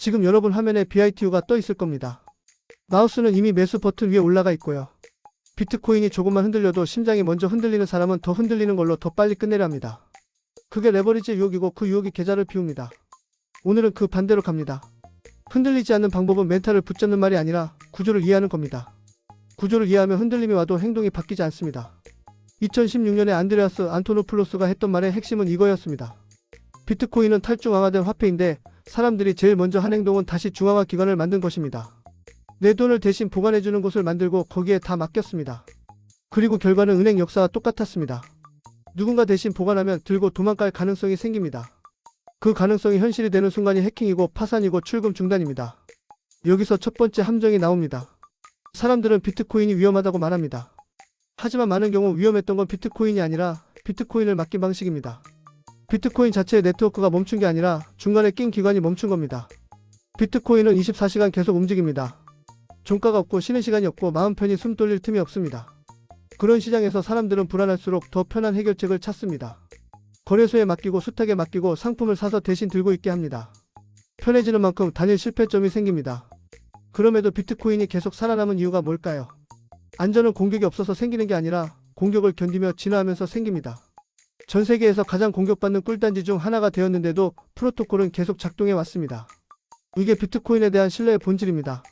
지금 여러분 화면에 BITU가 떠 있을 겁니다. 마우스는 이미 매수 버튼 위에 올라가 있고요. 비트코인이 조금만 흔들려도 심장이 먼저 흔들리는 사람은 더 흔들리는 걸로 더 빨리 끝내려 합니다. 그게 레버리지의 유혹이고 그 유혹이 계좌를 비웁니다. 오늘은 그 반대로 갑니다. 흔들리지 않는 방법은 멘탈을 붙잡는 말이 아니라 구조를 이해하는 겁니다. 구조를 이해하면 흔들림이 와도 행동이 바뀌지 않습니다. 2016년에 안드레아스 안토노플로스가 했던 말의 핵심은 이거였습니다. 비트코인은 탈중앙화된 화폐인데 사람들이 제일 먼저 한 행동은 다시 중앙화 기관을 만든 것입니다. 내 돈을 대신 보관해주는 곳을 만들고 거기에 다 맡겼습니다. 그리고 결과는 은행 역사와 똑같았습니다. 누군가 대신 보관하면 들고 도망갈 가능성이 생깁니다. 그 가능성이 현실이 되는 순간이 해킹이고 파산이고 출금 중단입니다. 여기서 첫 번째 함정이 나옵니다. 사람들은 비트코인이 위험하다고 말합니다. 하지만 많은 경우 위험했던 건 비트코인이 아니라 비트코인을 맡긴 방식입니다. 비트코인 자체의 네트워크가 멈춘 게 아니라 중간에 낀 기관이 멈춘 겁니다. 비트코인은 24시간 계속 움직입니다. 종가가 없고 쉬는 시간이 없고 마음 편히 숨 돌릴 틈이 없습니다. 그런 시장에서 사람들은 불안할수록 더 편한 해결책을 찾습니다. 거래소에 맡기고 수탁에 맡기고 상품을 사서 대신 들고 있게 합니다. 편해지는 만큼 단일 실패점이 생깁니다. 그럼에도 비트코인이 계속 살아남은 이유가 뭘까요? 안전은 공격이 없어서 생기는 게 아니라 공격을 견디며 진화하면서 생깁니다. 전 세계에서 가장 공격받는 꿀단지 중 하나가 되었는데도 프로토콜은 계속 작동해 왔습니다. 이게 비트코인에 대한 신뢰의 본질입니다.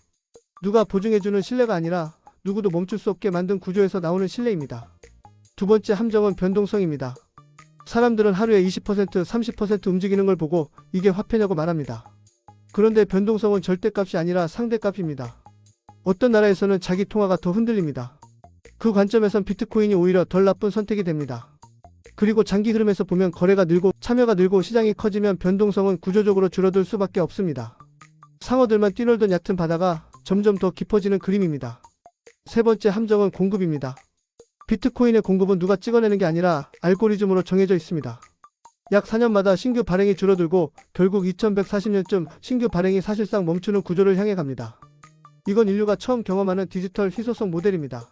누가 보증해주는 신뢰가 아니라 누구도 멈출 수 없게 만든 구조에서 나오는 신뢰입니다. 두 번째 함정은 변동성입니다. 사람들은 하루에 20%, 30% 움직이는 걸 보고 이게 화폐냐고 말합니다. 그런데 변동성은 절대값이 아니라 상대값입니다. 어떤 나라에서는 자기 통화가 더 흔들립니다. 그 관점에선 비트코인이 오히려 덜 나쁜 선택이 됩니다. 그리고 장기 흐름에서 보면 거래가 늘고 참여가 늘고 시장이 커지면 변동성은 구조적으로 줄어들 수밖에 없습니다. 상어들만 뛰놀던 얕은 바다가 점점 더 깊어지는 그림입니다. 세 번째 함정은 공급입니다. 비트코인의 공급은 누가 찍어내는 게 아니라 알고리즘으로 정해져 있습니다. 약 4년마다 신규 발행이 줄어들고 결국 2140년쯤 신규 발행이 사실상 멈추는 구조를 향해 갑니다. 이건 인류가 처음 경험하는 디지털 희소성 모델입니다.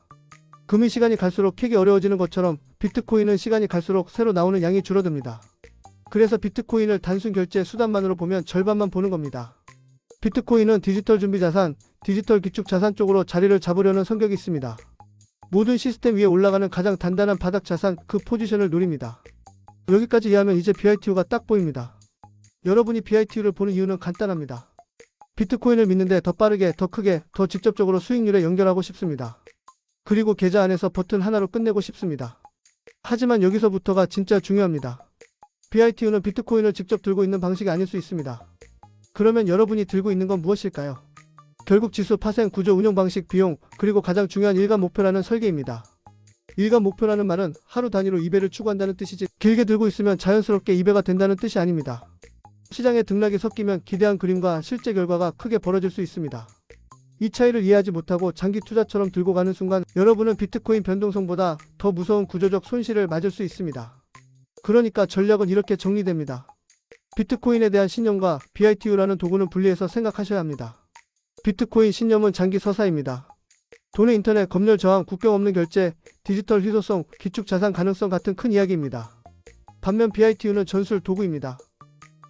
금이 시간이 갈수록 캐기 어려워지는 것처럼 비트코인은 시간이 갈수록 새로 나오는 양이 줄어듭니다. 그래서 비트코인을 단순 결제 수단만으로 보면 절반만 보는 겁니다. 비트코인은 디지털 준비 자산, 디지털 기축 자산 쪽으로 자리를 잡으려는 성격이 있습니다. 모든 시스템 위에 올라가는 가장 단단한 바닥 자산, 그 포지션을 노립니다. 여기까지 이해하면 이제 BITU가 딱 보입니다. 여러분이 BITU를 보는 이유는 간단합니다. 비트코인을 믿는데 더 빠르게, 더 크게, 더 직접적으로 수익률에 연결하고 싶습니다. 그리고 계좌 안에서 버튼 하나로 끝내고 싶습니다. 하지만 여기서부터가 진짜 중요합니다. BITU는 비트코인을 직접 들고 있는 방식이 아닐 수 있습니다. 그러면 여러분이 들고 있는 건 무엇일까요? 결국 지수, 파생, 구조, 운영 방식, 비용, 그리고 가장 중요한 일간 목표라는 설계입니다. 일간 목표라는 말은 하루 단위로 2배를 추구한다는 뜻이지 길게 들고 있으면 자연스럽게 2배가 된다는 뜻이 아닙니다. 시장에 등락이 섞이면 기대한 그림과 실제 결과가 크게 벌어질 수 있습니다. 이 차이를 이해하지 못하고 장기 투자처럼 들고 가는 순간 여러분은 비트코인 변동성보다 더 무서운 구조적 손실을 맞을 수 있습니다. 그러니까 전략은 이렇게 정리됩니다. 비트코인에 대한 신념과 BITU라는 도구는 분리해서 생각하셔야 합니다. 비트코인 신념은 장기 서사입니다. 돈의 인터넷, 검열 저항, 국경 없는 결제, 디지털 희소성, 기축 자산 가능성 같은 큰 이야기입니다. 반면 BITU는 전술 도구입니다.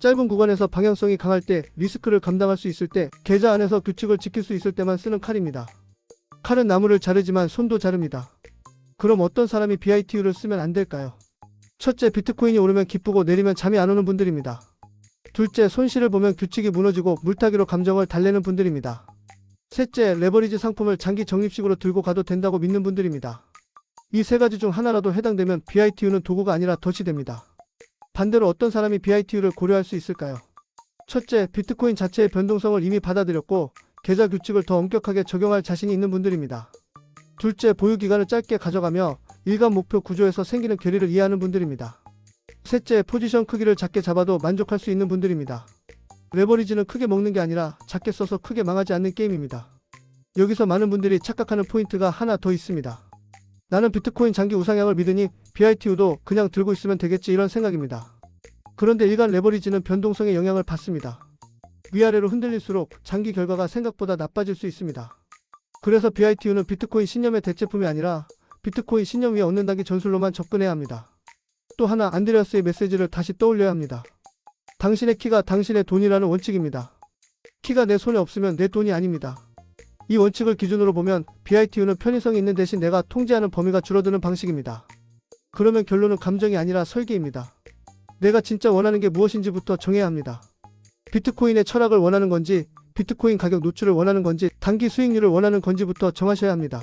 짧은 구간에서 방향성이 강할 때, 리스크를 감당할 수 있을 때, 계좌 안에서 규칙을 지킬 수 있을 때만 쓰는 칼입니다. 칼은 나무를 자르지만 손도 자릅니다. 그럼 어떤 사람이 BITU를 쓰면 안 될까요? 첫째, 비트코인이 오르면 기쁘고 내리면 잠이 안 오는 분들입니다. 둘째, 손실을 보면 규칙이 무너지고 물타기로 감정을 달래는 분들입니다. 셋째, 레버리지 상품을 장기 적립식으로 들고 가도 된다고 믿는 분들입니다. 이 세 가지 중 하나라도 해당되면 BITU는 도구가 아니라 덫이 됩니다. 반대로 어떤 사람이 BITU를 고려할 수 있을까요? 첫째, 비트코인 자체의 변동성을 이미 받아들였고 계좌 규칙을 더 엄격하게 적용할 자신이 있는 분들입니다. 둘째, 보유 기간을 짧게 가져가며 일간 목표 구조에서 생기는 괴리를 이해하는 분들입니다. 셋째, 포지션 크기를 작게 잡아도 만족할 수 있는 분들입니다. 레버리지는 크게 먹는 게 아니라 작게 써서 크게 망하지 않는 게임입니다. 여기서 많은 분들이 착각하는 포인트가 하나 더 있습니다. 나는 비트코인 장기 우상향을 믿으니 BITU도 그냥 들고 있으면 되겠지, 이런 생각입니다. 그런데 일간 레버리지는 변동성의 영향을 받습니다. 위아래로 흔들릴수록 장기 결과가 생각보다 나빠질 수 있습니다. 그래서 BITU는 비트코인 신념의 대체품이 아니라 비트코인 신념 위에 얻는다기 전술로만 접근해야 합니다. 또 하나, 안드레아스의 메시지를 다시 떠올려야 합니다. 당신의 키가 당신의 돈이라는 원칙입니다. 키가 내 손에 없으면 내 돈이 아닙니다. 이 원칙을 기준으로 보면 BITU는 편의성이 있는 대신 내가 통제하는 범위가 줄어드는 방식입니다. 그러면 결론은 감정이 아니라 설계입니다. 내가 진짜 원하는 게 무엇인지부터 정해야 합니다. 비트코인의 철학을 원하는 건지, 비트코인 가격 노출을 원하는 건지, 단기 수익률을 원하는 건지부터 정하셔야 합니다.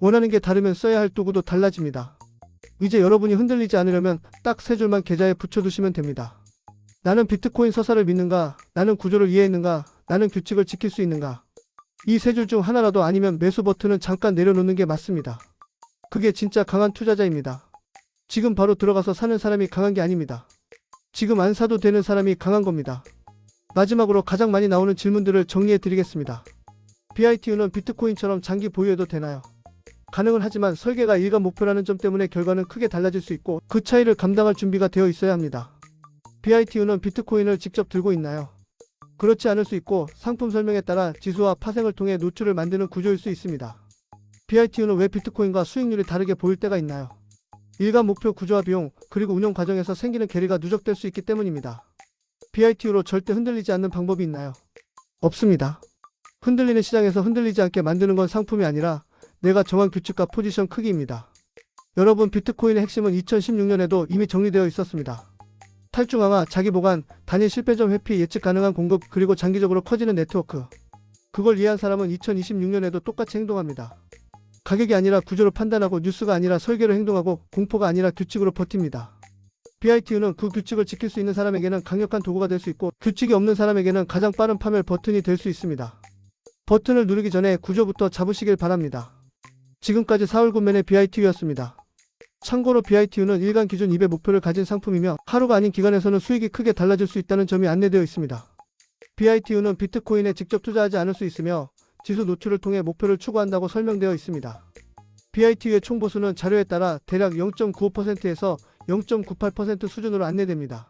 원하는 게 다르면 써야 할 도구도 달라집니다. 이제 여러분이 흔들리지 않으려면 딱 3줄만 계좌에 붙여두시면 됩니다. 나는 비트코인 서사를 믿는가? 나는 구조를 이해했는가? 나는 규칙을 지킬 수 있는가? 이 3줄 중 하나라도 아니면 매수 버튼은 잠깐 내려놓는 게 맞습니다. 그게 진짜 강한 투자자입니다. 지금 바로 들어가서 사는 사람이 강한 게 아닙니다. 지금 안 사도 되는 사람이 강한 겁니다. 마지막으로 가장 많이 나오는 질문들을 정리해 드리겠습니다. BITU는 비트코인처럼 장기 보유해도 되나요? 가능은 하지만 설계가 일간 목표라는 점 때문에 결과는 크게 달라질 수 있고 그 차이를 감당할 준비가 되어 있어야 합니다. BITU는 비트코인을 직접 들고 있나요? 그렇지 않을 수 있고 상품 설명에 따라 지수와 파생을 통해 노출을 만드는 구조일 수 있습니다. BITU는 왜 비트코인과 수익률이 다르게 보일 때가 있나요? 일간 목표 구조와 비용, 그리고 운영 과정에서 생기는 괴리가 누적될 수 있기 때문입니다. BITU로 절대 흔들리지 않는 방법이 있나요? 없습니다. 흔들리는 시장에서 흔들리지 않게 만드는 건 상품이 아니라 내가 정한 규칙과 포지션 크기입니다. 여러분, 비트코인의 핵심은 2016년에도 이미 정리되어 있었습니다. 탈중 강화, 자기 보관, 단일 실패점 회피, 예측 가능한 공급, 그리고 장기적으로 커지는 네트워크. 그걸 이해한 사람은 2026년에도 똑같이 행동합니다. 가격이 아니라 구조로 판단하고 뉴스가 아니라 설계로 행동하고 공포가 아니라 규칙으로 버팁니다. BITU는 그 규칙을 지킬 수 있는 사람에게는 강력한 도구가 될 수 있고 규칙이 없는 사람에게는 가장 빠른 파멸 버튼이 될 수 있습니다. 버튼을 누르기 전에 구조부터 잡으시길 바랍니다. 지금까지 사월군맨의 BITU였습니다. 참고로 BITU는 일간 기준 2배 목표를 가진 상품이며 하루가 아닌 기간에서는 수익이 크게 달라질 수 있다는 점이 안내되어 있습니다. BITU는 비트코인에 직접 투자하지 않을 수 있으며 지수 노출을 통해 목표를 추구한다고 설명되어 있습니다. BITU의 총 보수는 자료에 따라 대략 0.95%에서 0.98% 수준으로 안내됩니다.